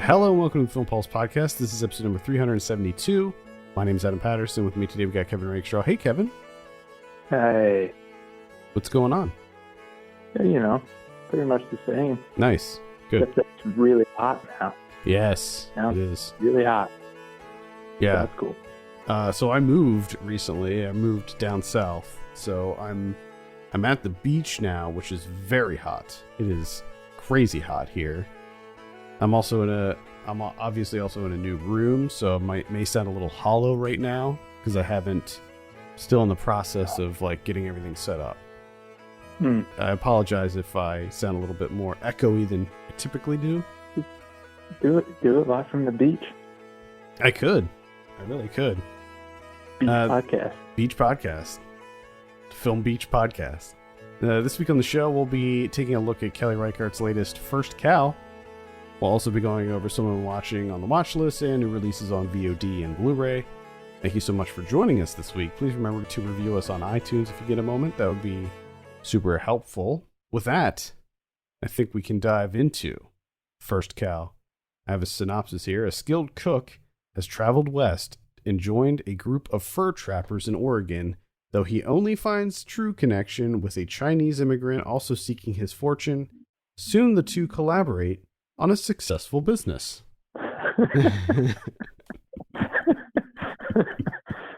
Hello and welcome to the Film Pulse Podcast. This is episode number 372. My name is Adam Patterson. With me today we got Kevin Reichardt. Hey, Kevin. Hey. What's going on? Yeah, pretty much the same. Nice. Good. Except it's really hot now. Yes, Now it is. really hot. Yeah. So that's cool. So I moved recently. I moved down south. So I'm at the beach now, which is very hot. It is crazy hot here. I'm obviously also in a new room, so it may sound a little hollow right now because still in the process of getting everything set up. I apologize if I sound a little bit more echoey than I typically do. Do it live from the beach. I really could. Beach podcast. Beach podcast. Film Beach podcast. This week on the show, we'll be taking a look at Kelly Reichardt's latest First Cow. We'll also be going over some of them watching on the watch list and new releases on VOD and Blu-ray. Thank you so much for joining us this week. Please remember to review us on iTunes if you get a moment. That would be super helpful. With that, I think we can dive into First Cow. I have a synopsis here. A skilled cook has traveled west and joined a group of fur trappers in Oregon, though he only finds true connection with a Chinese immigrant also seeking his fortune. Soon the two collaborate on a successful business.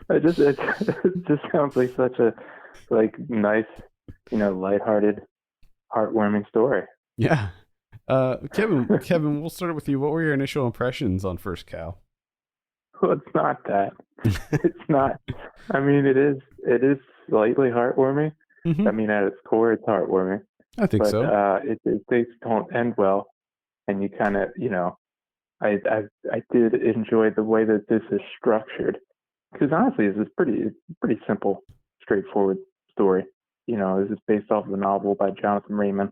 It just sounds like such a nice, lighthearted, heartwarming story. Yeah. Kevin, we'll start with you. What were your initial impressions on First Cow? Well, it's not that. It's not. I mean, it is slightly heartwarming. Mm-hmm. I mean, at its core, it's heartwarming. I think so. Things don't end well. And you kind of, I did enjoy the way that this is structured, because honestly, this is pretty simple, straightforward story. This is based off of a novel by Jonathan Raymond,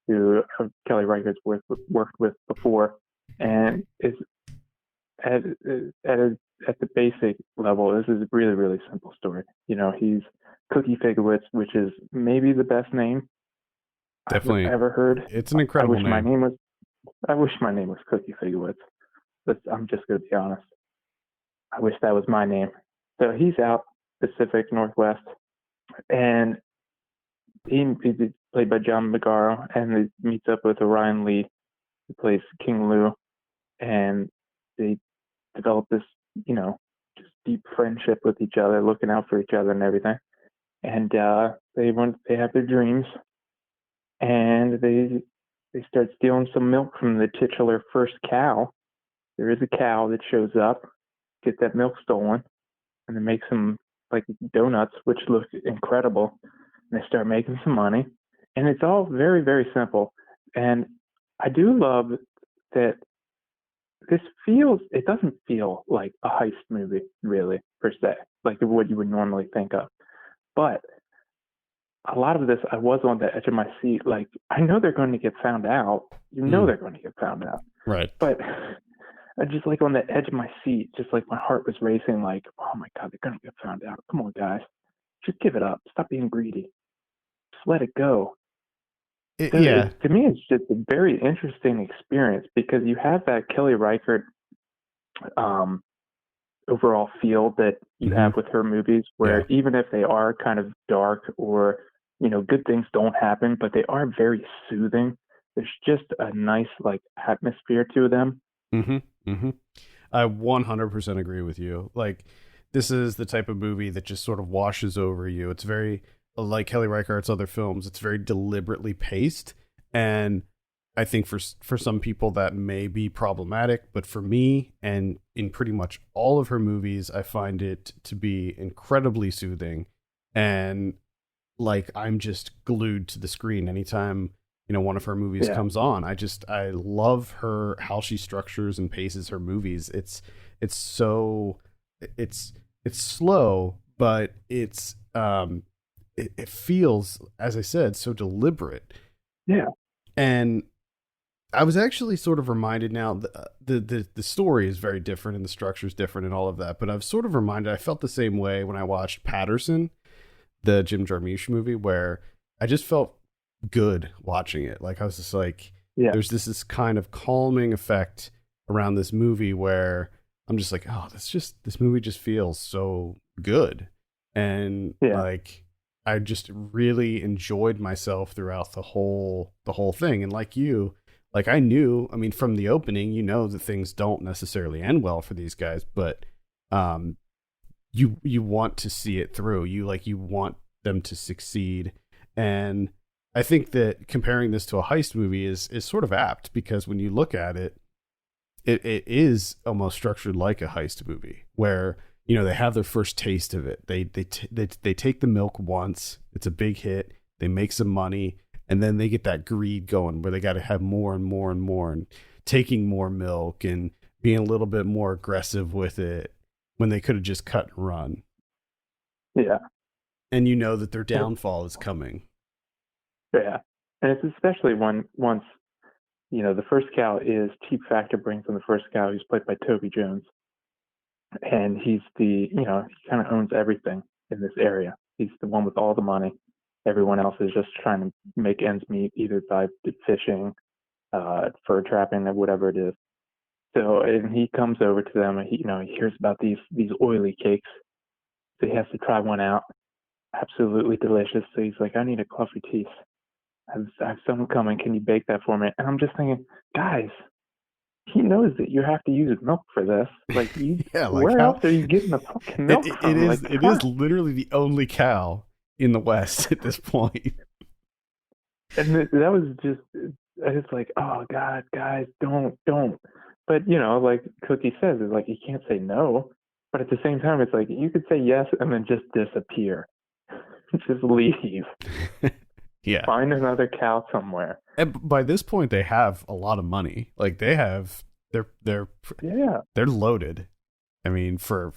who Kelly Reichardt's worked with before, and is at the basic level, this is a really, really simple story. He's Cookie Figowitz, which is maybe the best name Definitely I've ever heard. It's an incredible name. I wish my name was Cookie Figowitz. I'm just going to be honest. I wish that was my name. So he's out Pacific Northwest, and he's played by John Magaro, and he meets up with Orion Lee, who plays King Lou, and they develop this, just deep friendship with each other, looking out for each other and everything. And they have their dreams, and they start stealing some milk from the titular First Cow. There is a cow that shows up, gets that milk stolen, and they make some donuts, which look incredible. And they start making some money. And it's all very, very simple. And I do love that it doesn't feel like a heist movie, really, per se, like what you would normally think of. But a lot of this, I was on the edge of my seat. I know they're going to get found out. They're going to get found out. Right. But I just on the edge of my seat, just my heart was racing. Oh my God, they're going to get found out. Come on, guys. Just give it up. Stop being greedy. Just let it go. To me, it's just a very interesting experience because you have that Kelly Reichardt overall feel that you have with her movies, where even if they are kind of dark or good things don't happen, but they are very soothing. There's just a nice atmosphere to them. I 100% agree with you. This is the type of movie that just sort of washes over you. It's very like Kelly Reichardt's other films. It's very deliberately paced, and I think for some people that may be problematic, but for me and in pretty much all of her movies, I find it to be incredibly soothing, and I'm just glued to the screen anytime one of her movies comes on. I love how she structures and paces her movies. It's slow, but it feels, as I said, so deliberate. Yeah. And I was actually sort of reminded now, the story is very different and the structure is different and all of that, but I was sort of reminded, I felt the same way when I watched Patterson, the Jim Jarmusch movie, where I just felt good watching it. I was just there's this kind of calming effect around this movie where I'm just like, oh, this movie just feels so good. And Yeah. like I just really enjoyed myself throughout the whole thing. And like you, like I knew, I mean, from the opening, you know that things don't necessarily end well for these guys, but um you want to see it through. You want them to succeed. And I think that comparing this to a heist movie is sort of apt, because when you look at it, it is almost structured like a heist movie where, you know, they have their first taste of it. They take the milk once, it's a big hit, they make some money, and then they get that greed going where they got to have more and more and more, and taking more milk and being a little bit more aggressive with it when they could have just cut and run. Yeah. And you know that their downfall is coming. Yeah. And it's especially once, you know, the first cow is Cheap Factor brings in the first cow, who's played by Toby Jones. And he's he kind of owns everything in this area. He's the one with all the money. Everyone else is just trying to make ends meet, either by fishing, fur trapping, or whatever it is. So, and he comes over to them, and he hears about these oily cakes. So he has to try one out. Absolutely delicious. So he's like, I need a coffee teeth. I have someone coming. Can you bake that for me? And I'm just thinking, guys, he knows that you have to use milk for this. Like, where else are you getting the fucking milk from? It is literally the only cow in the West at this point. And that was just, I was like, oh God, guys, don't. But like Cookie says, it's like you can't say no. But at the same time, it's like you could say yes and then just disappear, just leave. Yeah. Find another cow somewhere. And by this point, they have a lot of money. Like they're loaded. I mean, for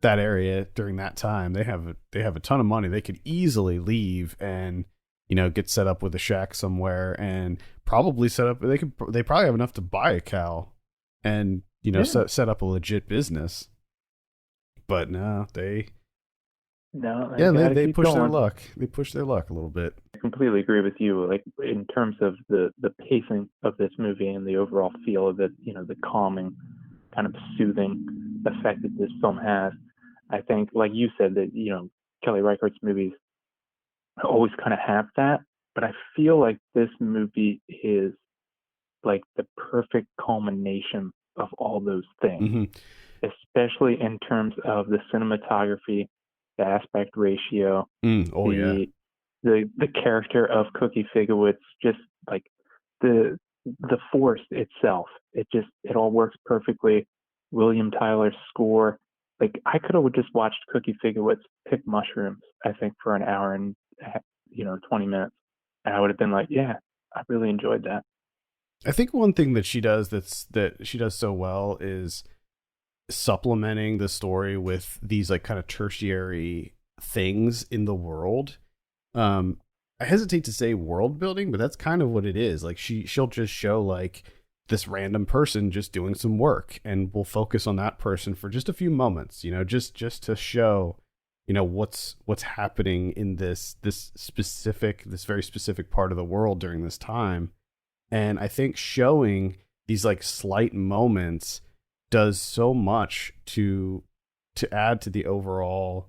that area during that time, they have a ton of money. They could easily leave and, you know, get set up with a shack somewhere, and probably set up. They probably have enough to buy a cow, and set up a legit business. But no, they push their luck. They push their luck a little bit. I completely agree with you. Like in terms of the pacing of this movie and the overall feel of it, the calming, kind of soothing effect that this film has. I think, like you said, that Kelly Reichardt's movies always kind of have that, but I feel like this movie is like the perfect culmination of all those things, especially in terms of the cinematography, the aspect ratio, the character of Cookie Figowitz, just like the force itself. It all works perfectly. William Tyler's score. Like I could have just watched Cookie Figowitz pick mushrooms, I think, for an hour and 20 minutes, and I would have been like, yeah, I really enjoyed that. I think one thing that she does that she does so well is supplementing the story with these like kind of tertiary things in the world. I hesitate to say world building, but that's kind of what it is. Like she'll just show like this random person just doing some work, and we'll focus on that person for just a few moments, just to show, what's happening in this very specific part of the world during this time. And I think showing these like slight moments does so much to add to the overall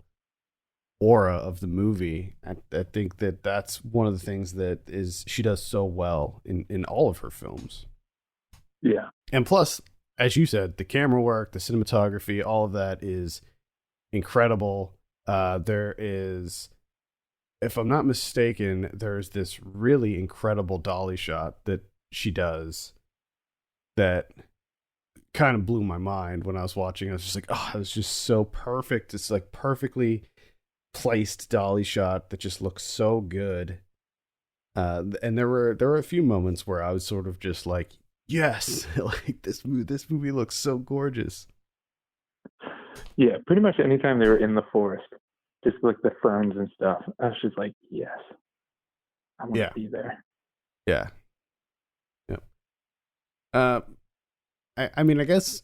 aura of the movie. I think that's one of the things that she does so well in all of her films. Yeah. And plus, as you said, the camera work, the cinematography, all of that is incredible. There is, if I'm not mistaken, there's this really incredible dolly shot that she does that kind of blew my mind when I was watching. I was just like, oh, it was just so perfect. It's like perfectly placed dolly shot that just looks so good. And there were a few moments where I was sort of just like, yes, like this movie looks so gorgeous. Yeah, pretty much anytime they were in the forest, just like the ferns and stuff, I was just like, yes, I want to be there. Yeah. I mean, I guess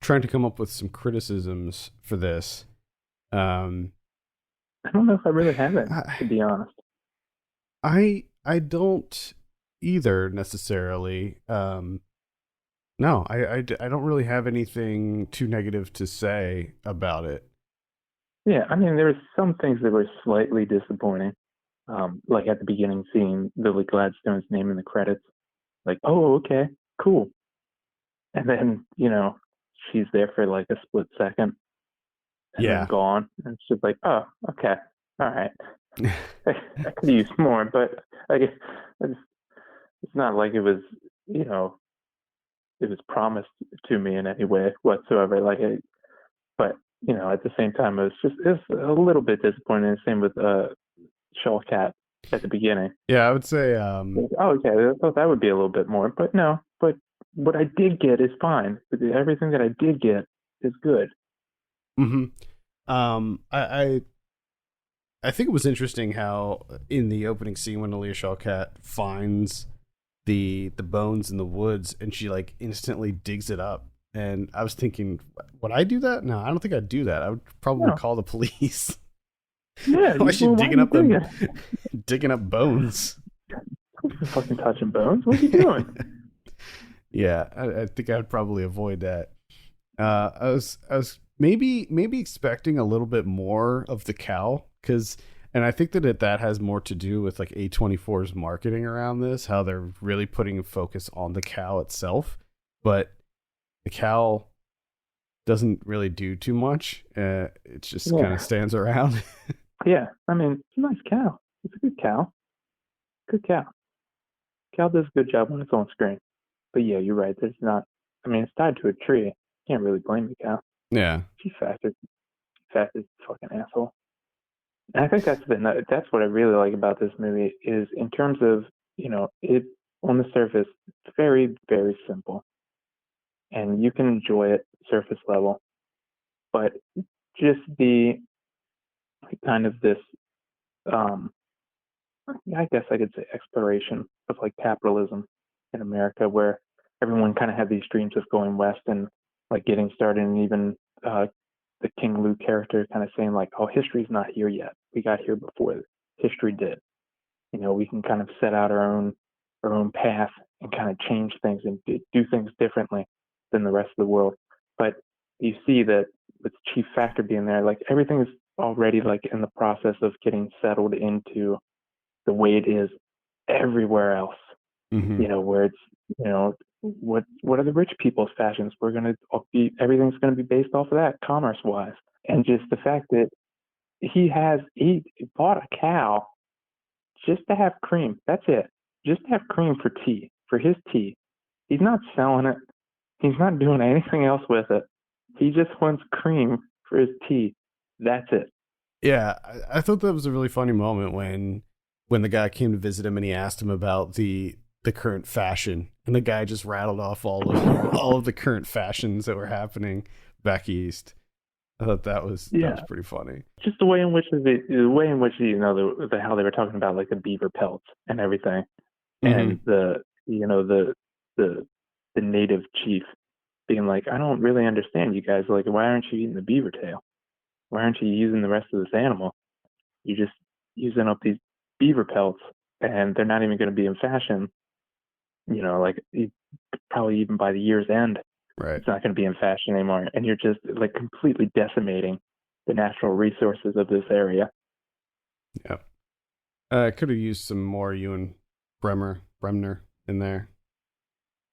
trying to come up with some criticisms for this. I don't know if I really have it, to be honest. I don't either necessarily. No, I don't really have anything too negative to say about it. Yeah, I mean, there were some things that were slightly disappointing. Like at the beginning, seeing Lily Gladstone's name in the credits. Like, oh, okay, cool. And then, she's there for like a split second and then Yeah. gone. And it's just like, oh, okay, all right. I could use more, but I guess it's not like it was, you know, it was promised to me in any way whatsoever. But at the same time, it's a little bit disappointing. Same with Shaw Cat at the beginning. Yeah, I would say Like, oh, okay, I thought that would be a little bit more, but no. But what I did get is fine. Everything that I did get is good. hmm I think it was interesting how in the opening scene when Alia Shawkat finds the bones in the woods and she like instantly digs it up. And I was thinking, would I do that? No, I don't think I'd do that. I would probably No. call the police. Yeah, Why is she well, digging up doing them, digging up bones? Don't fucking touching bones. What are you doing? Yeah, I think I'd probably avoid that. I was maybe expecting a little bit more of the cow and I think that has more to do with like A24's marketing around this, how they're really putting a focus on the cow itself, but the cow doesn't really do too much. It just kind of stands around. Yeah, I mean, it's a nice cow. It's a good cow. Good cow. Cow does a good job when it's on screen. But yeah, you're right. There's not. I mean, it's tied to a tree. Can't really blame the cow. Yeah. She's faster. Fastest fucking asshole. And I think that's what I really like about this movie is in terms of it on the surface, it's very very simple, and you can enjoy it surface level, but just the kind of this um I guess I could say exploration of like capitalism in America, where everyone kind of had these dreams of going west and like getting started, and even the King Lou character kind of saying like, "Oh, history's not here yet. We got here before history did. We can kind of set out our own path and kind of change things and do things differently than the rest of the world." But you see that with Chief Factor being there, like everything is already like in the process of getting settled into the way it is everywhere else. Where it's what are the rich people's fashions? We're gonna everything's gonna be based off of that commerce wise, and just the fact that he bought a cow just to have cream. That's it. Just to have cream for his tea. He's not selling it. He's not doing anything else with it. He just wants cream for his tea. That's it. Yeah, I thought that was a really funny moment when the guy came to visit him and he asked him about the current fashion, and the guy just rattled off all of the current fashions that were happening back east. I thought that was pretty funny. Just the way in which how they were talking about like the beaver pelts and everything, and the native chief being like, I don't really understand you guys. Like, why aren't you eating the beaver tail? Why aren't you using the rest of this animal? You're just using up these beaver pelts, and they're not even going to be in fashion. Probably even by the year's end, right? It's not going to be in fashion anymore, and you're just like completely decimating the natural resources of this area. Yeah, I could have used some more Ewan Bremner in there.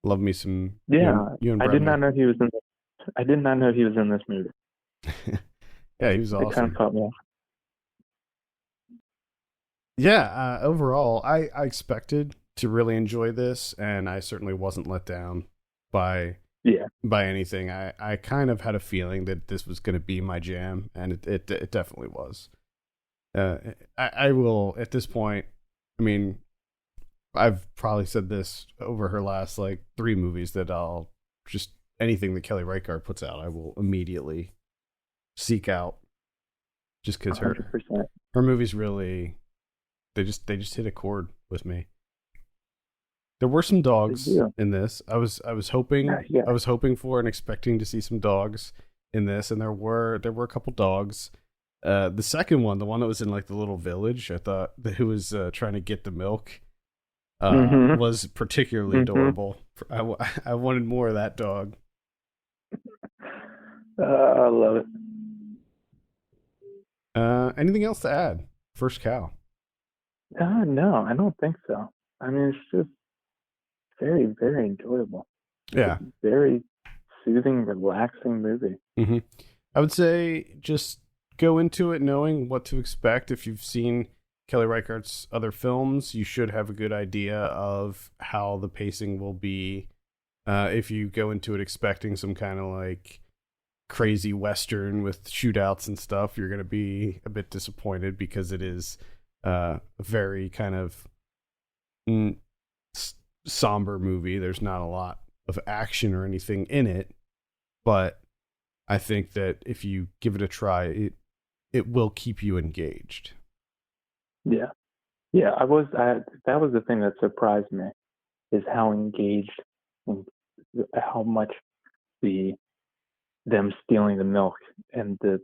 Love me some. Yeah, Ewan I did not know he was in. I did not know he was in this movie. Yeah, he was awesome. It kind of caught me off. Yeah, overall, I expected to really enjoy this, and I certainly wasn't let down by anything. I kind of had a feeling that this was going to be my jam, and it definitely was. I will at this point. I mean, I've probably said this over her last like 3 movies that I'll just anything that Kelly Reichardt puts out, I will immediately seek out, just because her movies really. They just hit a chord with me. There were some dogs in this. I was hoping I was hoping for and expecting to see some dogs in this, and there were a couple dogs. The second one, the one that was in like the little village, I thought who was trying to get the milk. was particularly adorable. I wanted more of that dog. I love it. Anything else to add? First cow. No, I don't think so. I mean, it's just very, very enjoyable. Yeah. It's a very soothing, relaxing movie. Mm-hmm. I would say just go into it knowing what to expect. If you've seen Kelly Reichardt's other films, you should have a good idea of how the pacing will be. If you go into it expecting some kind of like crazy Western with shootouts and stuff, you're going to be a bit disappointed because it is a very kind of somber movie. There's not a lot of action or anything in it, but I think that if you give it a try, it will keep you engaged. Yeah. Yeah, that was the thing that surprised me, is how engaged and how much them stealing the milk and the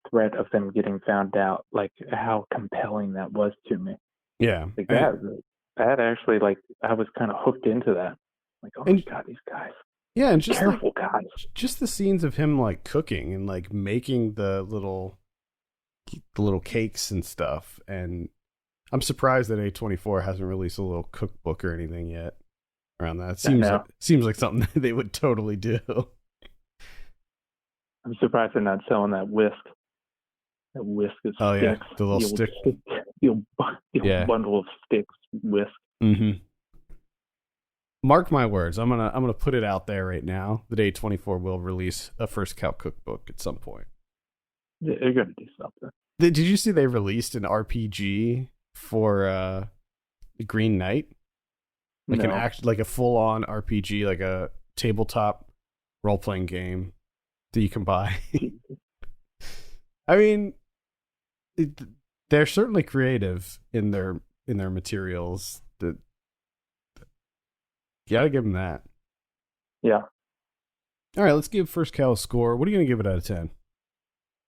threat of them getting found out, like how compelling that was to me. Yeah. Like that actually, like, I was kind of hooked into that. Like, oh my God, these guys. Yeah, and just careful guys. Just the scenes of him like cooking and like making the little cakes and stuff. And I'm surprised that A24 hasn't released a little cookbook or anything yet around that. Seems like something that they would totally do. I'm surprised they're not selling that whisk. That whisk is sticks. Yeah, the little stick. Bundle of sticks whisk. Mm-hmm. Mark my words. I'm gonna put it out there right now that A24 will release a First Cow cookbook at some point. Yeah, they're gonna do something. Did you see they released an RPG for Green Knight? Like like a full on RPG, like a tabletop role playing game that you can buy. I mean, they're certainly creative in their materials. That you gotta give them that. Yeah. All right, let's give First Cow a score. What are you gonna give it out of 10?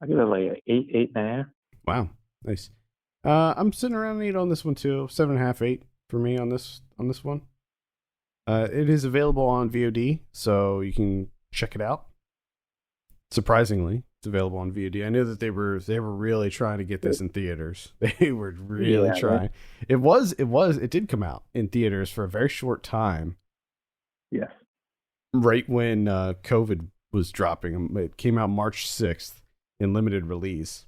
I give it like an 8.5. Wow, nice. I'm sitting around an 8 on this one too. 7.5, 8 for me on this one. It is available on VOD, so you can check it out. Surprisingly, it's available on VOD. I knew that they were really trying to get this in theaters. They were really trying. Right. It did come out in theaters for a very short time. Yes. Right when COVID was dropping. It came out March 6th in limited release.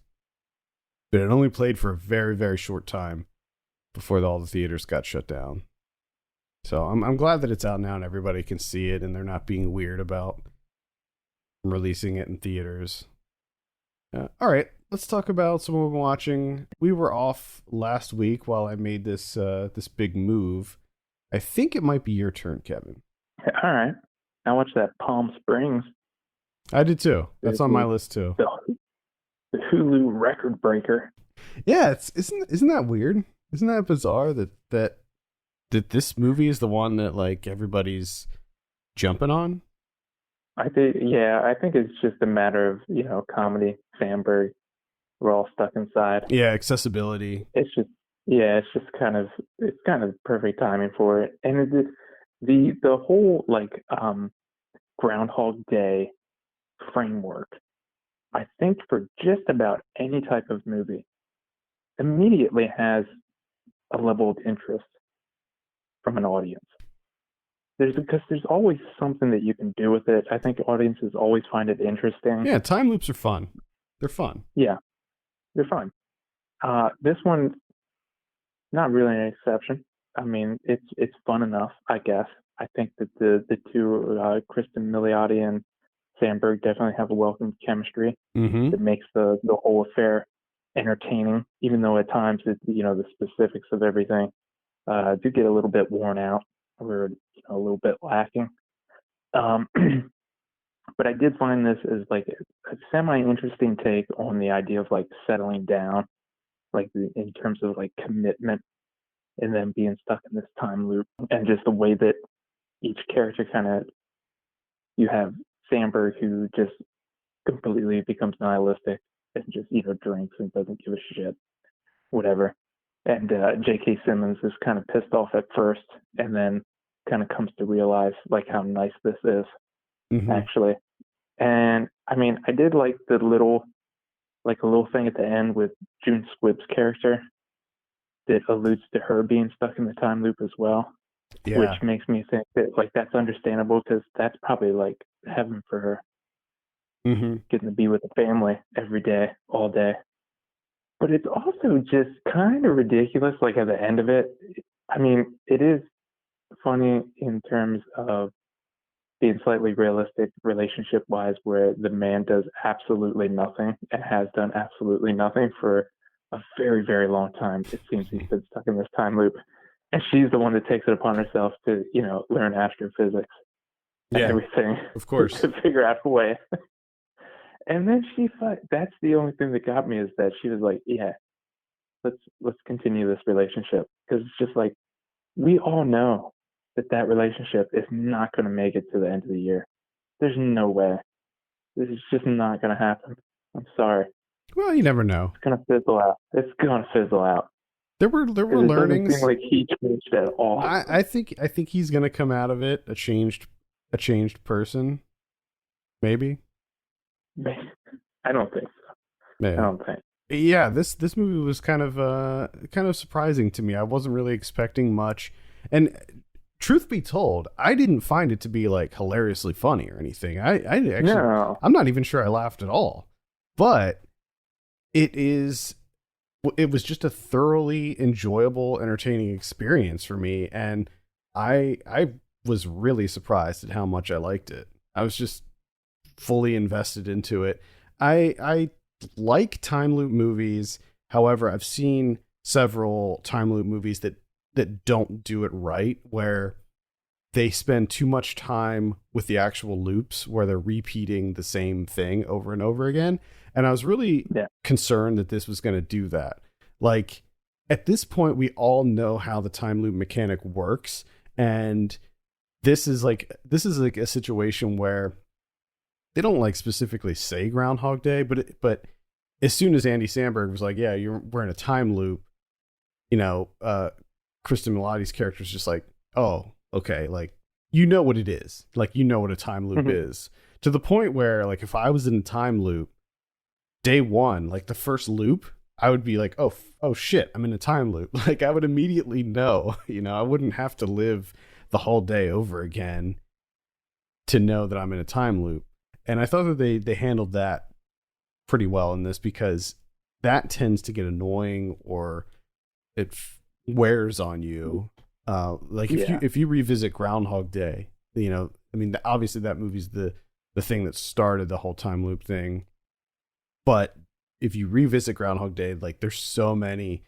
But it only played for a very, very short time before all the theaters got shut down. So I'm glad that it's out now and everybody can see it and they're not being weird about releasing it in theaters. All right, let's talk about some of what we're watching. We were off last week while I made this big move. I think it might be your turn, Kevin. All right. I watched that Palm Springs. I did too. That's on my list too. The Hulu record breaker. Yeah, isn't that weird? Isn't that bizarre that this movie is the one that like everybody's jumping on? I think it's just a matter of, comedy, Sandberg. We're all stuck inside. Yeah, accessibility. It's just kind of perfect timing for it. And the whole like Groundhog Day framework, I think for just about any type of movie, immediately has a level of interest from an audience. Because there's always something that you can do with it. I think audiences always find it interesting. Yeah, time loops are fun. They're fun. Yeah, they're fun. This one, not really an exception. I mean, it's fun enough, I guess. I think that the two, Kristen Milioti and Sandberg, definitely have a welcome chemistry that makes the whole affair entertaining, even though at times the specifics of everything do get a little bit worn out or a little bit lacking. But I did find this as like a semi-interesting take on the idea of like settling down, like in terms of like commitment and then being stuck in this time loop, and just the way that each character you have Sandberg, who just completely becomes nihilistic and just drinks and doesn't give a shit, whatever. And J.K. Simmons is kind of pissed off at first, and then kind of comes to realize like how nice this is, actually. And I mean, I did like a little thing at the end with June Squibb's character that alludes to her being stuck in the time loop as well, which makes me think that like that's understandable because that's probably like heaven for her, getting to be with the family every day, all day. But it's also just kind of ridiculous, like at the end of it. I mean, it is funny in terms of being slightly realistic relationship-wise, where the man does absolutely nothing and has done absolutely nothing for a very, very long time. It seems he's been stuck in this time loop. And she's the one that takes it upon herself to, learn astrophysics and everything. Of course. To figure out a way. And then that's the only thing that got me, is that she was like, yeah, let's continue this relationship. Because it's just like, we all know that relationship is not going to make it to the end of the year. There's no way. This is just not going to happen. I'm sorry. Well, you never know. It's going to fizzle out. It's going to fizzle out. There were learnings. It doesn't seem like he changed at all. I think he's going to come out of it a changed person. Maybe. I don't think so. Maybe. I don't think. Yeah, this movie was kind of surprising to me. I wasn't really expecting much, and truth be told, I didn't find it to be like hilariously funny or anything. I actually, no. I'm not even sure I laughed at all. But it was just a thoroughly enjoyable, entertaining experience for me, and I was really surprised at how much I liked it. I was just fully invested into it. I like time loop movies. However, I've seen several time loop movies that don't do it right, where they spend too much time with the actual loops, where they're repeating the same thing over and over again. And I was really concerned that this was going to do that. Like, at this point, we all know how the time loop mechanic works. And this is like a situation where they don't like specifically say Groundhog Day, but as soon as Andy Samberg was like, yeah, we're in a time loop, Kristen Milioti's character is just like, oh, okay, like, what it is. Like, what a time loop is. To the point where, like, if I was in a time loop, day one, like the first loop, I would be like, oh shit, I'm in a time loop. Like, I would immediately know, I wouldn't have to live the whole day over again to know that I'm in a time loop. And I thought that they handled that pretty well in this, because that tends to get annoying, or it wears on you. Like if you revisit Groundhog Day, obviously that movie's the thing that started the whole time loop thing. But if you revisit Groundhog Day, like, there's so many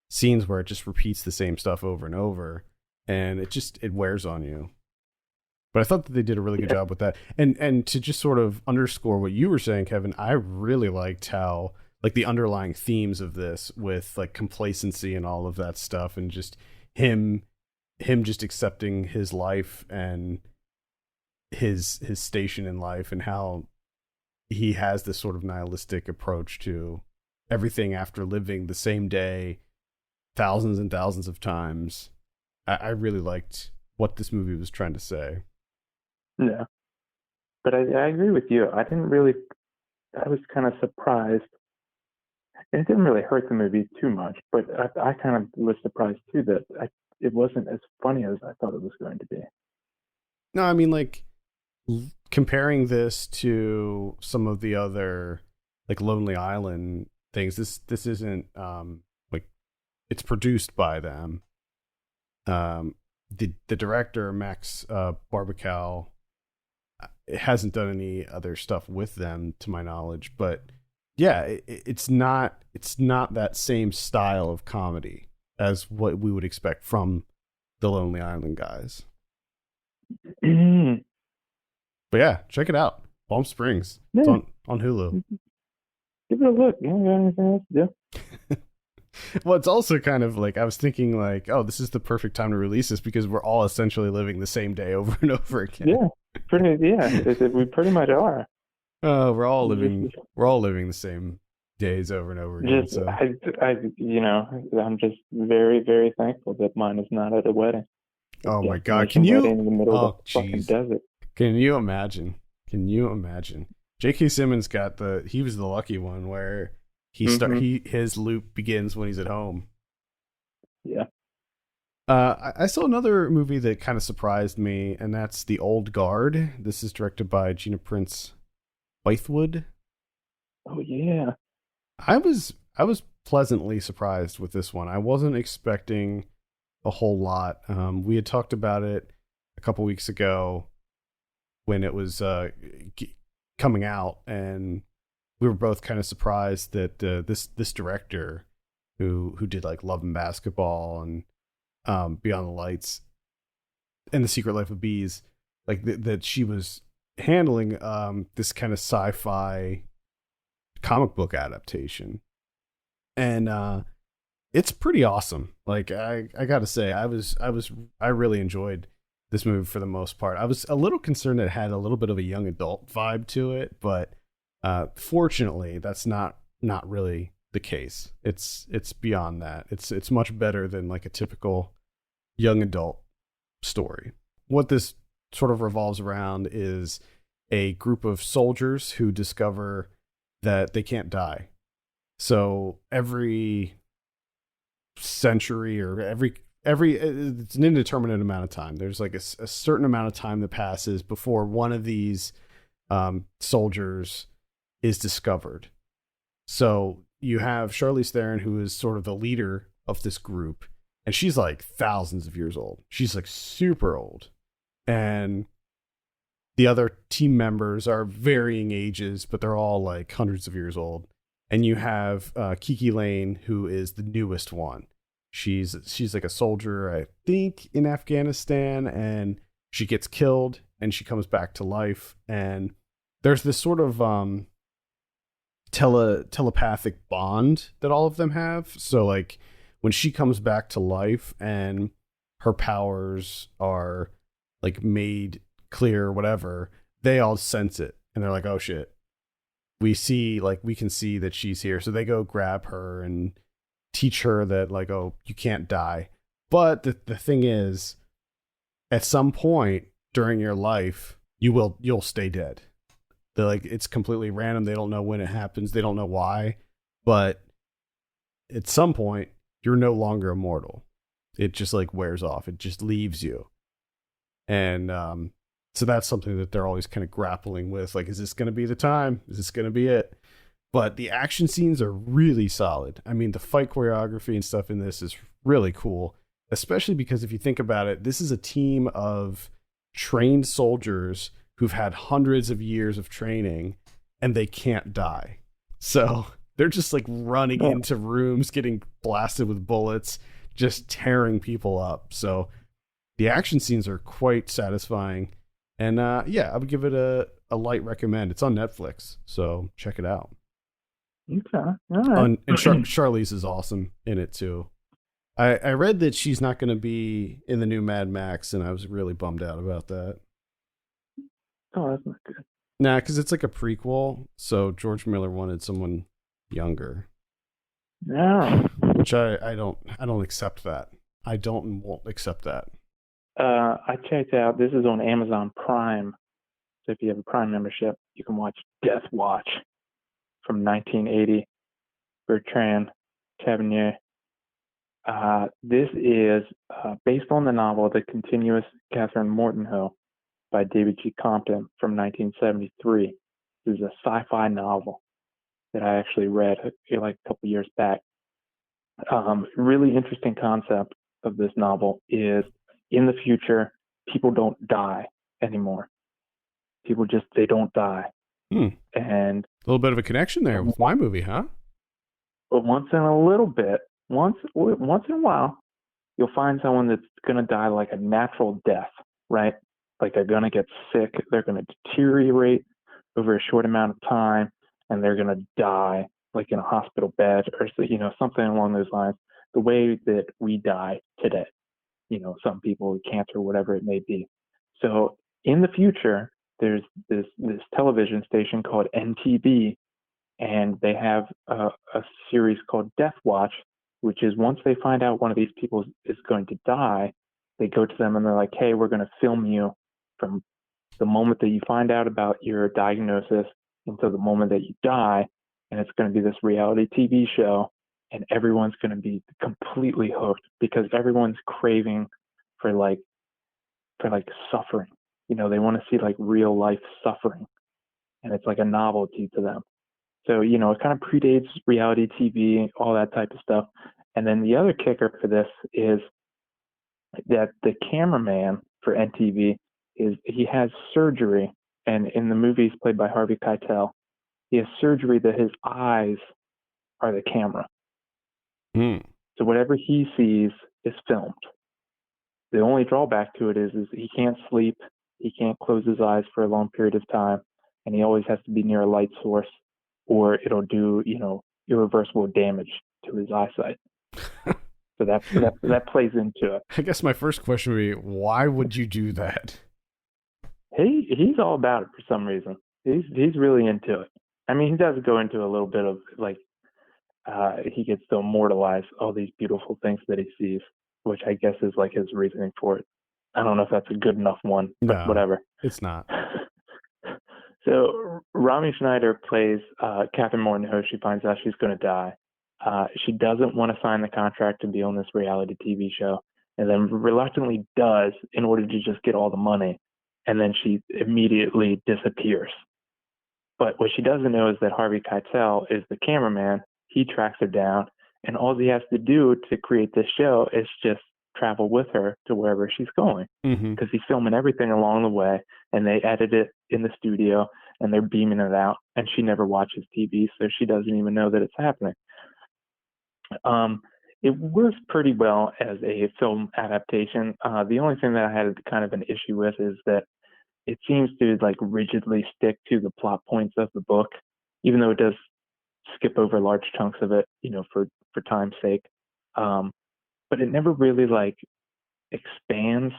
scenes where it just repeats the same stuff over and over, and it wears on you. But I thought that they did a really good job with that. And to just sort of underscore what you were saying, Kevin, I really liked how, like, the underlying themes of this, with like complacency and all of that stuff, and just him just accepting his life and his station in life, and how he has this sort of nihilistic approach to everything after living the same day thousands and thousands of times. I really liked what this movie was trying to say. Yeah. But I agree with you. I was kind of surprised. And it didn't really hurt the movie too much, but I kind of was surprised too that it wasn't as funny as I thought it was going to be. No, I mean, like, comparing this to some of the other, like, Lonely Island things, this isn't like, it's produced by them. The director, Max Barbacal, hasn't done any other stuff with them to my knowledge, but yeah, it's not that same style of comedy as what we would expect from the Lonely Island guys. But yeah, check it out. Palm Springs. Yeah. It's on Hulu. Give it a look. You don't got anything else to do. Well, it's also kind of like, I was thinking like, oh, this is the perfect time to release this, because we're all essentially living the same day over and over again. Yeah, we pretty much are. We're all living the same days over and over again. Just So, I'm just very, very thankful that mine is not at a wedding. A oh my God, can destination wedding you? in the middle of Oh, the fucking jeez, desert. can you imagine? Can you imagine? J.K. Simmons got he was the lucky one where Hmm. his loop begins when he's at home. Yeah. I saw another movie that kind of surprised me, and that's The Old Guard. This is directed by Gina Prince Bythewood. Oh yeah. I was pleasantly surprised with this one. I wasn't expecting a whole lot. We had talked about it a couple weeks ago when it was coming out, and we were both kind of surprised that this director who did like Love and Basketball and Beyond the Lights and The Secret Life of Bees, like that she was handling this kind of sci-fi comic book adaptation, and it's pretty awesome. Like I gotta say, I really enjoyed this movie for the most part. I was a little concerned that it had a little bit of a young adult vibe to it, but fortunately, that's not really the case. It's beyond that. It's much better than like a typical young adult story. What this sort of revolves around is a group of soldiers who discover that they can't die. So every century or every it's an indeterminate amount of time. There's like a certain amount of time that passes before one of these soldiers is discovered. So you have Charlize Theron, who is sort of the leader of this group, and she's like thousands of years old. She's like super old. And the other team members are varying ages, but they're all like hundreds of years old. And you have Kiki Lane, who is the newest one. She's like a soldier, I think, in Afghanistan, and she gets killed and she comes back to life. And there's this sort of telepathic bond that all of them have. So like when she comes back to life and her powers are like made clear or whatever, they all sense it and they're like, oh shit, we can see that she's here. So they go grab her and teach her that like, oh, you can't die. But the thing is, at some point during your life, you'll stay dead. They're like, it's completely random. They don't know when it happens. They don't know why. But at some point, you're no longer immortal. It just like wears off. It just leaves you. And so that's something that they're always kind of grappling with. Like, is this going to be the time? Is this going to be it? But the action scenes are really solid. I mean, the fight choreography and stuff in this is really cool, especially because if you think about it, this is a team of trained soldiers who've had hundreds of years of training and they can't die. So they're just like running into rooms, getting blasted with bullets, just tearing people up. So the action scenes are quite satisfying. And yeah, I would give it a light recommend. It's on Netflix, so check it out. Okay. All right. And Charlize is awesome in it too. I read that she's not going to be in the new Mad Max, and I was really bummed out about that. Oh, that's not good. Nah, because it's like a prequel, so George Miller wanted someone younger. Yeah. Which I don't accept that. I don't and won't accept that. I checked out. This is on Amazon Prime. So if you have a Prime membership, you can watch Death Watch from 1980. Bertrand Tavernier. This is based on the novel The Continuous Catherine Mortenhoe by David G. Compton from 1973. This is a sci-fi novel that I actually read like a couple years back. Really interesting concept of this novel is in the future, people don't die anymore. People they don't die. And a little bit of a connection there with my movie, huh? But once in a little bit, once in a while, you'll find someone that's going to die like a natural death, right? Like they're going to get sick, they're going to deteriorate over a short amount of time, and they're going to die like in a hospital bed or something along those lines. The way that we die today, some people with cancer, whatever it may be. So in the future, there's this television station called NTV, and they have a series called Death Watch, which is once they find out one of these people is going to die, they go to them and they're like, hey, we're going to film you from the moment that you find out about your diagnosis until the moment that you die, and it's going to be this reality TV show, and everyone's going to be completely hooked because everyone's craving for like suffering. You know, they want to see like real life suffering, and it's like a novelty to them. So, you know, it kind of predates reality TV, all that type of stuff. And then the other kicker for this is that the cameraman for NTV he has surgery, and in the movie he's played by Harvey Keitel. He has surgery that his eyes are the camera. So whatever he sees is filmed. The only drawback to it is he can't sleep, he can't close his eyes for a long period of time, and he always has to be near a light source, or it'll do, you know, irreversible damage to his eyesight. So that plays into it. I guess my first question would be, why would you do that? He's all about it for some reason. He's really into it. I mean, he does go into a little bit of like he gets to immortalize all these beautiful things that he sees, which I guess is like his reasoning for it. I don't know if that's a good enough one, but No, whatever. It's not. So Rami Schneider plays Catherine Morton-Ho. She finds out she's going to die. She doesn't want to sign the contract to be on this reality TV show, and then reluctantly does in order to just get all the money, and then she immediately disappears. But what she doesn't know is that Harvey Keitel is the cameraman. He tracks her down, and all he has to do to create this show is just travel with her to wherever she's going, because he's filming everything along the way, and they edit it in the studio, and they're beaming it out, and she never watches TV, so she doesn't even know that it's happening. It works pretty well as a film adaptation. The only thing that I had kind of an issue with is that it seems to like rigidly stick to the plot points of the book, even though it does skip over large chunks of it, you know, for time's sake. But it never really like expands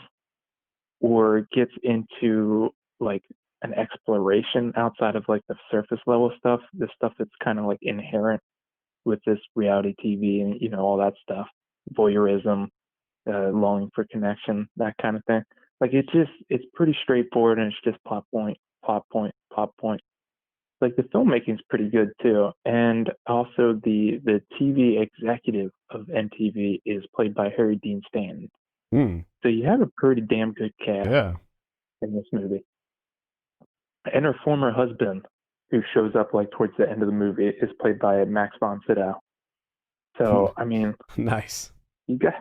or gets into like an exploration outside of like the surface level stuff, the stuff that's kind of like inherent with this reality TV and, you know, all that stuff, voyeurism, longing for connection, that kind of thing. Like it's pretty straightforward, and it's just plot point. Like the filmmaking's pretty good too, and also the TV executive of MTV is played by Harry Dean Stanton. So you have a pretty damn good cast in this movie. And her former husband, who shows up like towards the end of the movie, is played by Max von Sydow. So I mean, nice. You got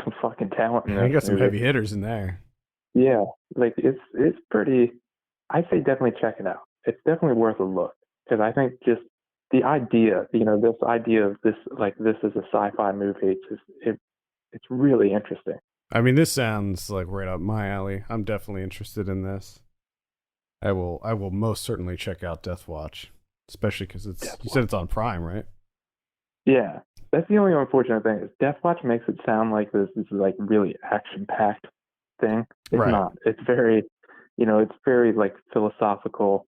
some fucking talent in there. You got some heavy hitters in there. Yeah, like it's pretty. I say definitely check it out. It's definitely worth a look, because I think just the idea, you know, this idea of this is a sci-fi movie. It's really interesting. I mean, this sounds like right up my alley. I'm definitely interested in this. I will most certainly check out Death Watch, especially because you said it's on Prime, right? Yeah, that's the only unfortunate thing is Death Watch makes it sound like this is like really action-packed thing. It's not. It's very, you know, it's very like philosophical.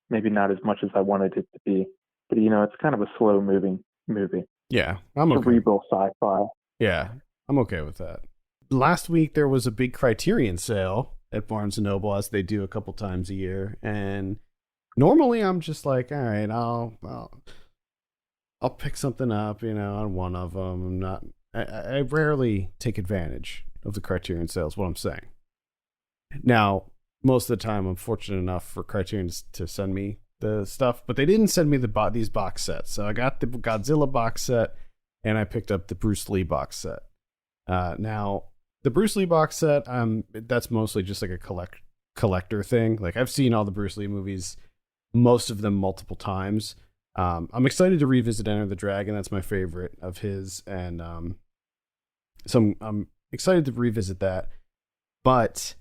Maybe not as much as I wanted it to be, but you know, it's kind of a slow-moving movie. Yeah, I'm okay. Cerebral sci-fi. Yeah, I'm okay with that. Last week there was a big Criterion sale at Barnes & Noble, as they do a couple times a year, and normally I'm just like, all right, I'll pick something up, you know, on one of them. I rarely take advantage of the Criterion sales, what I'm saying. Now, most of the time I'm fortunate enough for Criterion to send me the stuff, but they didn't send me these box sets. So I got the Godzilla box set, and I picked up the Bruce Lee box set. Now, the Bruce Lee box set, that's mostly just like a collector thing. Like, I've seen all the Bruce Lee movies, most of them multiple times. I'm excited to revisit Enter the Dragon. That's my favorite of his, and so I'm excited to revisit that. But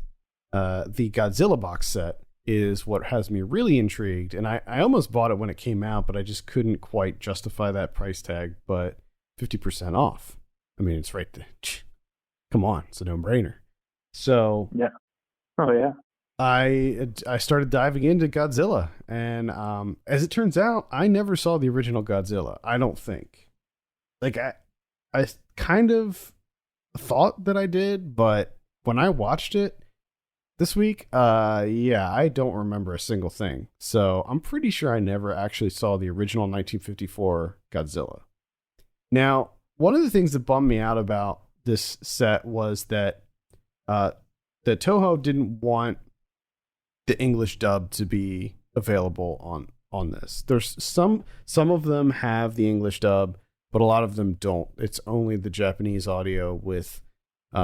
the Godzilla box set is what has me really intrigued, and I almost bought it when it came out, but I just couldn't quite justify that price tag. But 50% off. I mean, it's right there. Come on, it's a no-brainer. So yeah. Oh yeah. I started diving into Godzilla, and as it turns out, I never saw the original Godzilla. I don't think. Like I kind of thought that I did, but when I watched it this week, yeah, I don't remember a single thing. So I'm pretty sure I never actually saw the original 1954 Godzilla. Now, one of the things that bummed me out about this set was that that Toho didn't want the English dub to be available on this. There's some of them have the English dub, but a lot of them don't. It's only the Japanese audio with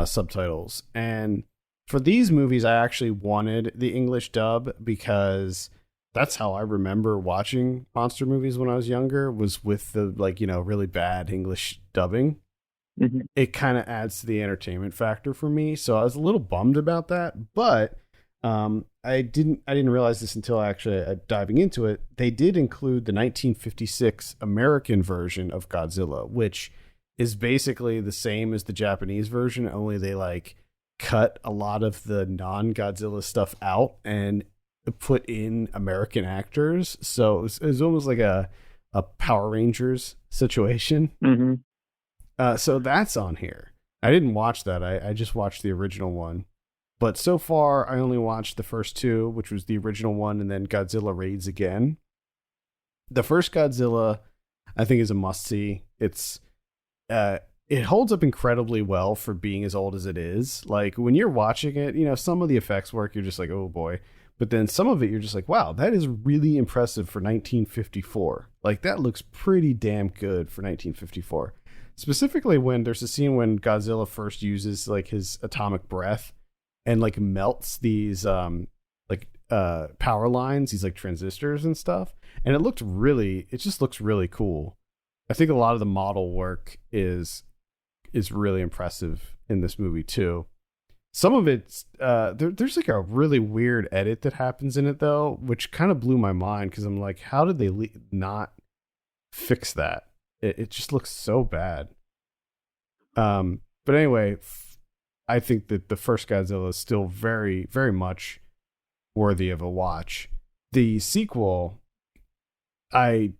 subtitles. And for these movies, I actually wanted the English dub because that's how I remember watching monster movies when I was younger, was with the really bad English dubbing. Mm-hmm. It kind of adds to the entertainment factor for me. So I was a little bummed about that, but I didn't realize this until actually diving into it. They did include the 1956 American version of Godzilla, which is basically the same as the Japanese version, only they cut a lot of the non-Godzilla stuff out and put in American actors. So it was almost like a Power Rangers situation. Mm-hmm. So that's on here. I didn't watch that. I just watched the original one. But so far, I only watched the first two, which was the original one and then Godzilla Raids Again. The first Godzilla, I think, is a must-see. It holds up incredibly well for being as old as it is. Like, when you're watching it, some of the effects work, you're just like, oh boy. But then some of it, you're just like, wow, that is really impressive for 1954. Like, that looks pretty damn good for 1954. Specifically when there's a scene when Godzilla first uses his atomic breath and melts these power lines, these transistors and stuff. And it just looks really cool. I think a lot of the model work is really impressive in this movie too. Some of it's there's a really weird edit that happens in it though, which kind of blew my mind because I'm like, how did they not fix that? It just looks so bad. But anyway, I think that the first Godzilla is still very, very much worthy of a watch. The sequel, I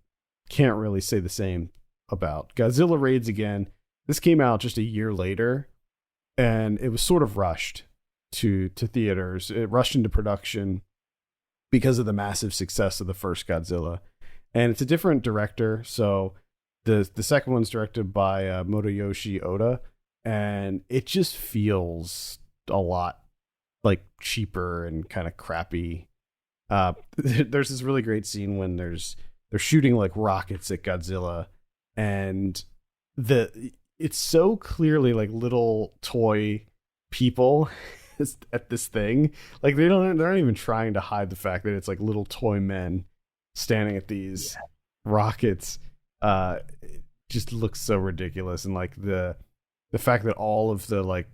can't really say the same about. Godzilla Raids Again. This came out just a year later, and it was sort of rushed to theaters. It rushed into production because of the massive success of the first Godzilla. And it's a different director, so the second one's directed by Motoyoshi Oda, and it just feels a lot cheaper and kind of crappy. There's this really great scene when they're shooting rockets at Godzilla, and it's so clearly little toy people at this thing. They're not even trying to hide the fact that it's little toy men standing at these rockets. It just looks so ridiculous, and the fact that all of the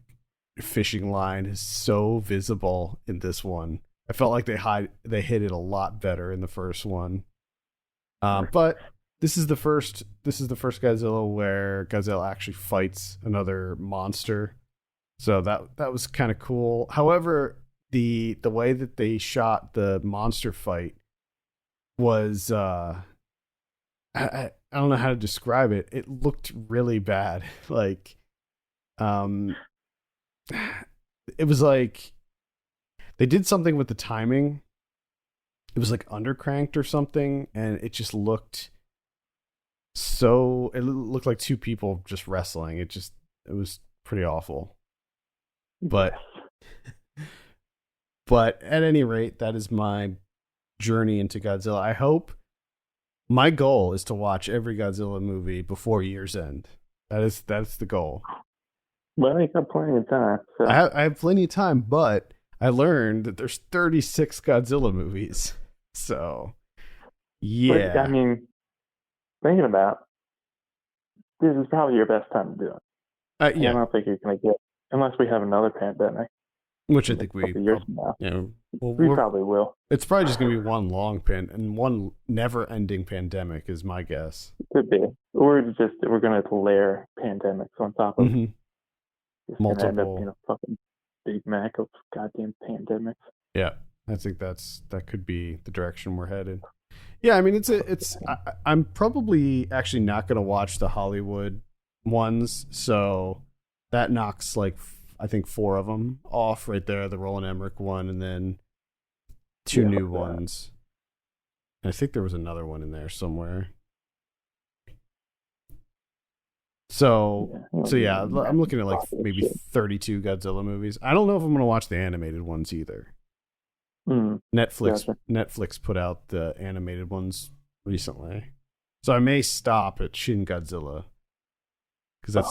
fishing line is so visible in this one. I felt like they hid it a lot better in the first one. But this is the first Godzilla where Godzilla actually fights another monster. So that was kind of cool. However, the way that they shot the monster fight was I don't know how to describe it. It looked really bad. It was they did something with the timing. It was undercranked or something, and it just looked like two people just wrestling. It was pretty awful. But at any rate, that is my journey into Godzilla. I hope my goal is to watch every Godzilla movie before year's end. That's the goal. Well, you got plenty of time. So. I have plenty of time, but I learned that there's 36 Godzilla movies. So, yeah. But, I mean, thinking about this is probably your best time to do it. Yeah. I don't think you're going to get, unless we have another pandemic. Which I think we probably will. It's probably just going to be one long one never-ending pandemic is my guess. Could be. Or we're going to layer pandemics on top of multiple. End up being a fucking Big Mac of goddamn pandemics. Yeah. I think that could be the direction we're headed. Yeah, I mean, I'm probably actually not going to watch the Hollywood ones, so that knocks like I think four of them off right there. The Roland Emmerich one, and then two new ones. And I think there was another one in there somewhere. So yeah, I'm looking at like maybe 32 Godzilla movies. I don't know if I'm going to watch the animated ones either. Netflix put out the animated ones recently, so I may stop at Shin Godzilla because that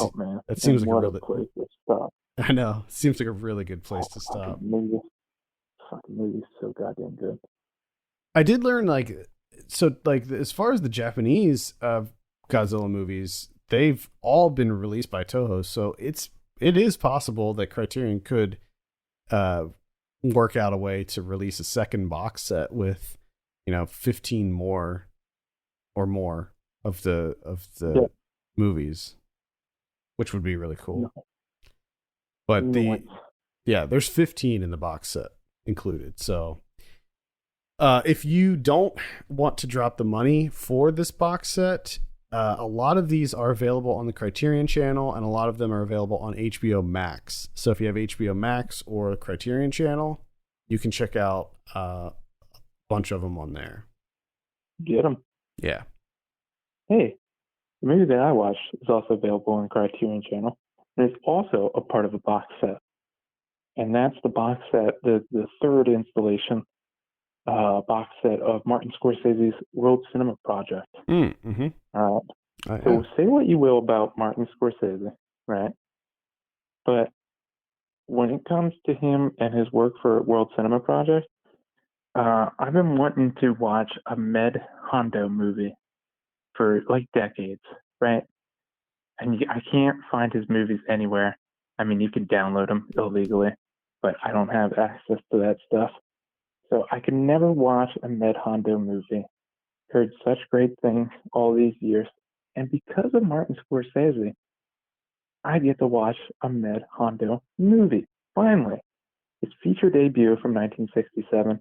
seems like a really place to stop. I know, it seems like a really good place to stop. Fucking movie's so goddamn good. I did learn like as far as the Japanese Godzilla movies, they've all been released by Toho, so it is possible that Criterion could work out a way to release a second box set with 15 more of the movies, which would be really cool. But there's 15 in the box set included. So if you don't want to drop the money for this box set, a lot of these are available on the Criterion channel, and a lot of them are available on HBO Max. So if you have HBO Max or Criterion channel, you can check out a bunch of them on there. Get them. Yeah. Hey, the movie that I watched is also available on the Criterion channel, and it's also a part of a box set. And that's the box set, the third installation box set of Martin Scorsese's World Cinema Project. Mm-hmm. All right. So say what you will about Martin Scorsese, right? But when it comes to him and his work for World Cinema Project, I've been wanting to watch a Med Hondo movie for like decades, right? And I can't find his movies anywhere. I mean, you can download them illegally, but I don't have access to that stuff. So I could never watch a Med Hondo movie. Heard such great things all these years. And because of Martin Scorsese, I get to watch a Med Hondo movie. Finally. His feature debut from 1967,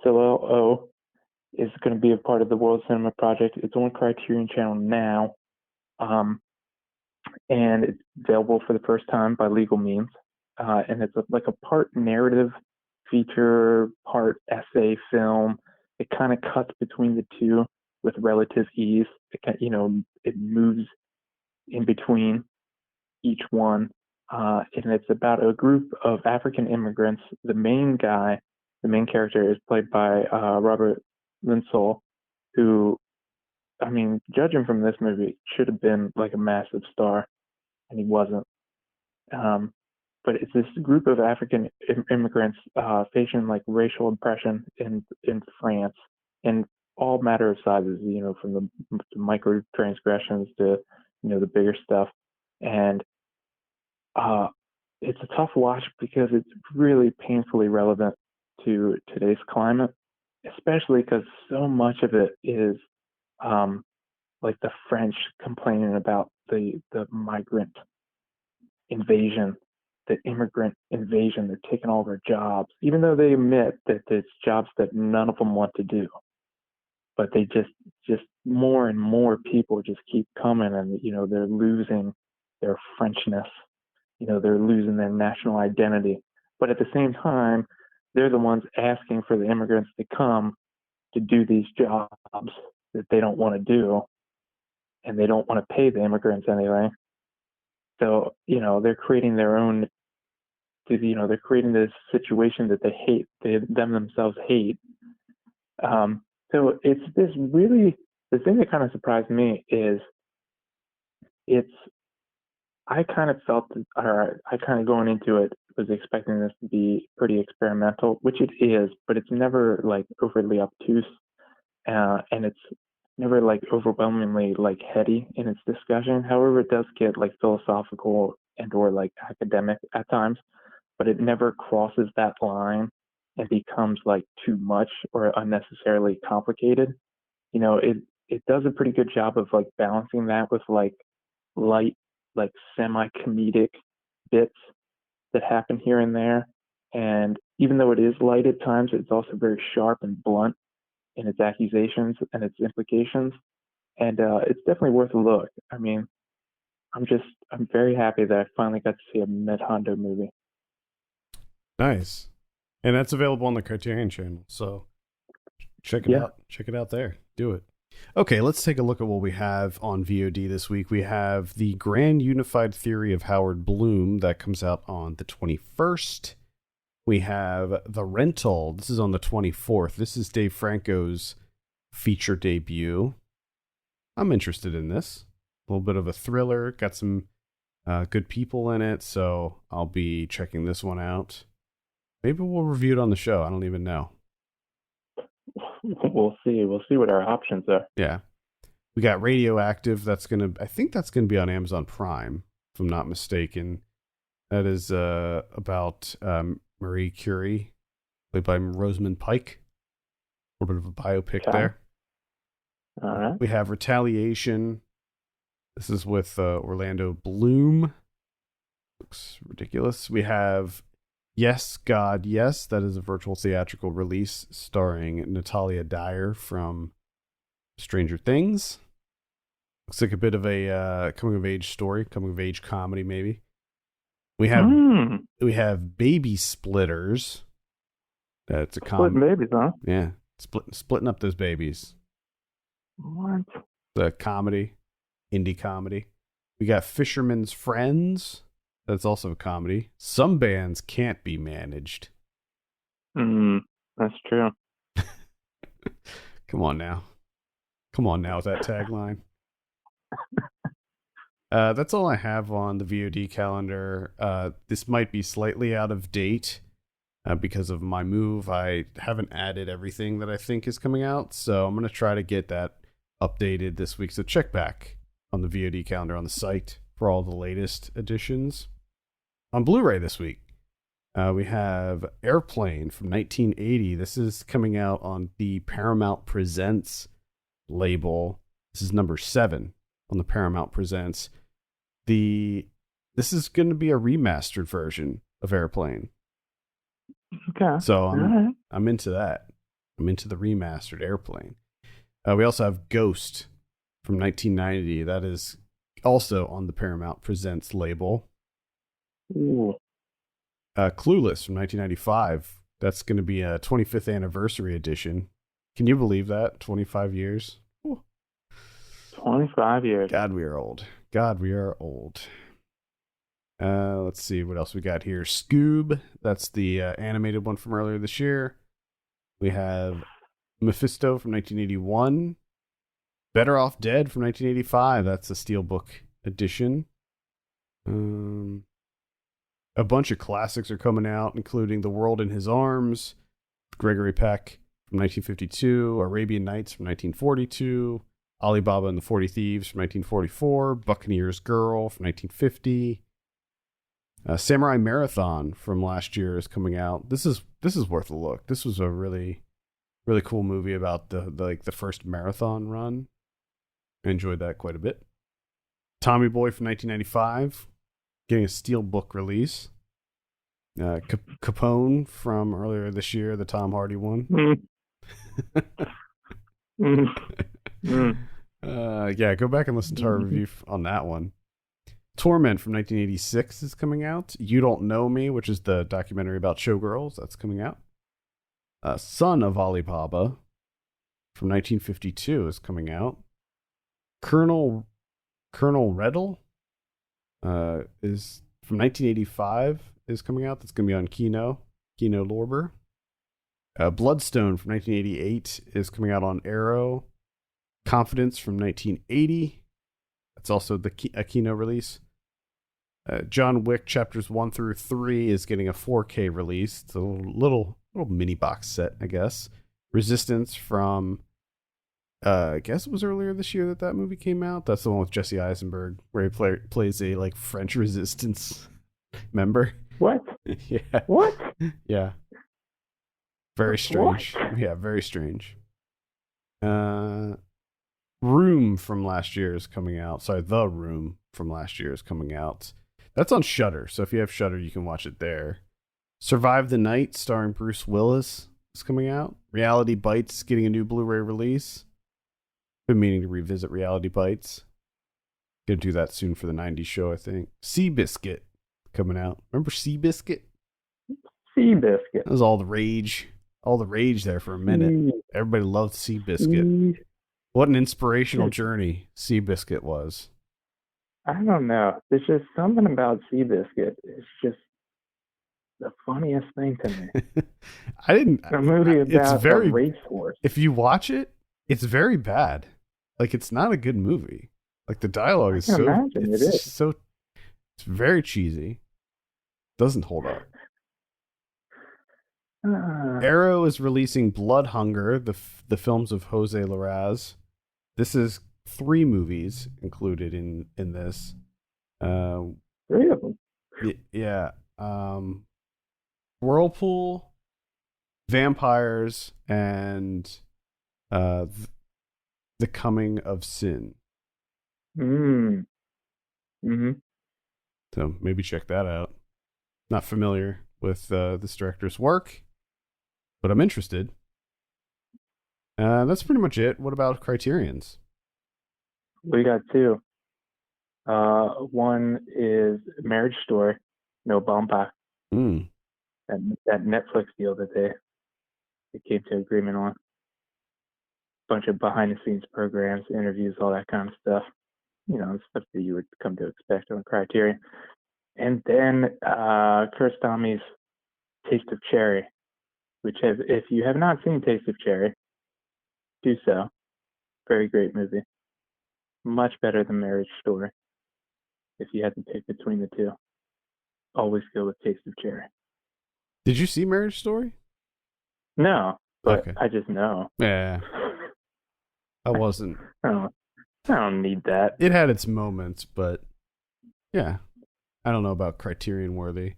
Soleil Ô, is going to be a part of the World Cinema Project. It's on Criterion Channel now. And it's available for the first time by legal means. And it's like a part narrative feature, part essay film. It kind of cuts between the two with relative ease. It moves in between each one. And it's about a group of African immigrants. The main character is played by Robert Linsall, who, I mean, judging from this movie, should have been like a massive star, and he wasn't. But it's this group of African immigrants facing like racial oppression in France in all matter of sizes, from the micro transgressions to, the bigger stuff. And it's a tough watch because it's really painfully relevant to today's climate, especially because so much of it is like the French complaining about the migrant invasion, the immigrant invasion. They're taking all their jobs, even though they admit that it's jobs that none of them want to do. But they just more and more people just keep coming, and they're losing their Frenchness. They're losing their national identity. But at the same time, they're the ones asking for the immigrants to come to do these jobs that they don't want to do, and they don't want to pay the immigrants anyway. So, they're creating their own, they're creating this situation that they hate, them themselves hate. So it's this really, the thing that kind of surprised me is I kind of felt, or I kind of going into it was expecting this to be pretty experimental, which it is, but it's never like overly obtuse, and it's never like overwhelmingly like heady in its discussion. However, it does get like philosophical and or like academic at times, but it never crosses that line and becomes like too much or unnecessarily complicated. It does a pretty good job of like balancing that with like light, like semi-comedic bits that happen here and there. And even though it is light at times, it's also very sharp and blunt in its accusations and its implications. And it's definitely worth a look. I mean, I'm very happy that I finally got to see a Med Hondo movie. Nice. And that's available on the Criterion channel. So check it out. Check it out there. Do it. Okay, let's take a look at what we have on VOD this week. We have The Grand Unified Theory of Howard Bloom that comes out on the 21st. We have The Rental. This is on the 24th. This is Dave Franco's feature debut. I'm interested in this. A little bit of a thriller. Got some good people in it, so I'll be checking this one out. Maybe we'll review it on the show. I don't even know. We'll see. We'll see what our options are. Yeah. We got Radioactive. I think that's gonna be on Amazon Prime, if I'm not mistaken. That is about Marie Curie, played by Rosamund Pike. A little bit of a biopic there. All right. We have Retaliation. This is with Orlando Bloom. Looks ridiculous. We have Yes, God, Yes. That is a virtual theatrical release starring Natalia Dyer from Stranger Things. Looks like a bit of a coming-of-age story, coming-of-age comedy, maybe. We have Baby Splitters. That's a Splitting babies, huh? Yeah, splitting up those babies. What? The comedy, indie comedy. We got Fisherman's Friends. That's also a comedy. Some bands can't be managed. That's true. Come on now with that tagline. That's all I have on the VOD calendar. This might be slightly out of date because of my move. I haven't added everything that I think is coming out, so I'm going to try to get that updated this week. So check back on the VOD calendar on the site for all the latest editions. On Blu-ray this week, we have Airplane from 1980. This is coming out on the Paramount Presents label. This is number 7 on the Paramount Presents. This is going to be a remastered version of Airplane. Okay. So I'm into that. I'm into the remastered Airplane. We also have Ghost from 1990. That is also on the Paramount Presents label. Ooh. Clueless from 1995. That's going to be a 25th anniversary edition. Can you believe that? 25 years. Ooh. 25 years. God, we are old. Let's see what else we got here. Scoob. That's the animated one from earlier this year. We have Mephisto from 1981. Better Off Dead from 1985. That's a Steelbook edition. A bunch of classics are coming out, including The World in His Arms, Gregory Peck from 1952, Arabian Nights from 1942, Alibaba and the 40 Thieves from 1944, Buccaneer's Girl from 1950. Samurai Marathon from last year is coming out. This is worth a look. This was a really, really cool movie about the first marathon run. I enjoyed that quite a bit. Tommy Boy from 1995, getting a steelbook release. Capone from earlier this year, the Tom Hardy one. Yeah, go back and listen to our review on that one. Torment from 1986 is coming out. You Don't Know Me, which is the documentary about showgirls, that's coming out. Son of Alibaba from 1952 is coming out. Colonel Reddle is from 1985 is coming out. That's going to be on Kino Lorber. Bloodstone from 1988 is coming out on Arrow. Confidence from 1980. That's also a Kino release. John Wick chapters 1 through 3 is getting a 4K release. It's a little mini box set, I guess. Resistance from I guess it was earlier this year that movie came out. That's the one with Jesse Eisenberg, where he plays a French resistance member. What? Yeah. What? Yeah. Very strange. What? Yeah, very strange. Room from last year is coming out. Sorry, The Room from last year is coming out. That's on Shudder. So if you have Shudder, you can watch it there. Survive the Night, starring Bruce Willis, is coming out. Reality Bites getting a new Blu-ray release. Been meaning to revisit Reality Bites. Gonna do that soon for the 90s show, I think. Seabiscuit coming out. Remember Seabiscuit? Seabiscuit. That was all the rage. All the rage there for a minute. Everybody loved Seabiscuit. What an inspirational journey Seabiscuit was. I don't know. There's just something about Seabiscuit. It's just the funniest thing to me. A movie about a racehorse. If you watch it, it's very bad. Like, it's not a good movie. Like, the dialogue is so... It's very cheesy. Doesn't hold up. Arrow is releasing Blood Hunger, the films of Jose Larraz. This is 3 movies included in this. 3 of them. Yeah. Whirlpool, Vampires, and The Coming of Sin. Mm-hmm. So maybe check that out. Not familiar with this director's work, but I'm interested. That's pretty much it. What about Criterion's? We got 2. One is Marriage Story, No Bumpa. That Netflix deal that they came to agreement on. Bunch of behind-the-scenes programs, interviews, all that kind of stuff. You know, stuff that you would come to expect on Criterion. And then Kurstomi's Taste of Cherry, which if you have not seen Taste of Cherry, do so. Very great movie. Much better than Marriage Story. If you had to pick between the 2, always go with Taste of Cherry. Did you see Marriage Story? No, but okay. I just know. Yeah. I wasn't. I don't need that. It had its moments, but yeah. I don't know about Criterion worthy.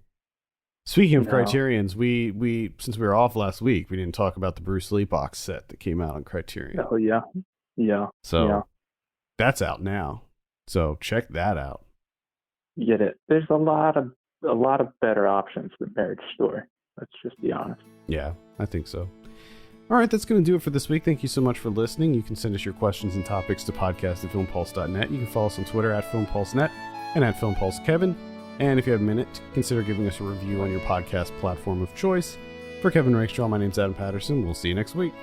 Speaking of Criterions, we since we were off last week, we didn't talk about the Bruce Lee box set that came out on Criterion. Oh yeah. So that's out now. So check that out. You get it. There's a lot of better options than Marriage Story. Let's just be honest. Yeah, I think so. All right, that's going to do it for this week. Thank you so much for listening. You can send us your questions and topics to podcast@filmpulse.net. You can follow us on Twitter @FilmPulseNet and @FilmPulseKevin. And if you have a minute, consider giving us a review on your podcast platform of choice. For Kevin Rakestraw, my name's Adam Patterson. We'll see you next week.